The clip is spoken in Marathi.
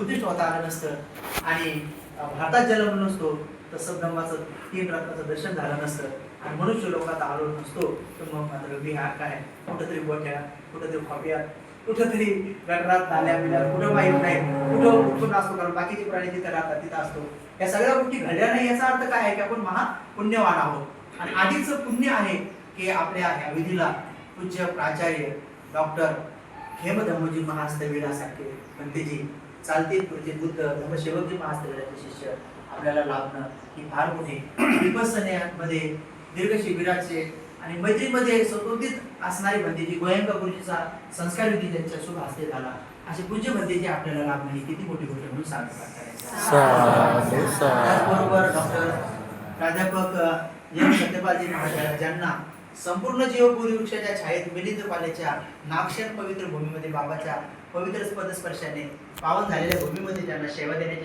बुद्धिस्ट होता आलं नसतं आणि भारतात जन्मलो नसतो तर सद्ब्रह्माचं 3 रत्नाचं दर्शन झालं नसतं आणि मनुष्य लोकात आलो नसतो तर मग मात्र विहार काय कुठंतरी गोठ्या कुठंतरी खोप्यात कुठंतरी गटरात नाल्या बिल्या कुठं माहीत नाही कुठं कुठून असतो कारण बाकीचे प्राणी तिथे राहतात तिथं असतो. या सगळ्या गोष्टी घडल्या नाही याचा अर्थ काय आहे की आपण महापुण्यवान आहोत आणि आधीच पुण्य आहे की आपल्या ह्या विधीला पूज्य प्राचार्य डॉक्टर हेमधम्मजी महास्तवीरासारखे पंडितजी चालतील पुढचे बुद्ध धर्मसेवकजी महास्तवीराचे शिष्य आपल्याला लाभणं ही फार मोठी विपස්සनेमध्ये दीर्घ शिबिराचे आणि मैत्रीमध्ये सतोदित असणारी भंतेजी गोयंका गुरुजीचा संस्कार विधी त्यांच्या शुभ हस्ते झाला असे पूज्य भंतेजी आपल्याला लाभणं ही किती मोठी गोष्ट म्हणून सांगतात. त्याचबरोबर डॉक्टर प्राध्यापक एम सत्यपालजी महाराज ज्यांना संपूर्ण जीवपुरी वृक्षाच्या छायेत मिलिंद पाल्याच्या नागशेन पवित्र भूमीमध्ये बाबाच्या पवित्र स्पर्शाने पावन झालेल्या भूमीमध्ये त्यांना सेवा देण्याची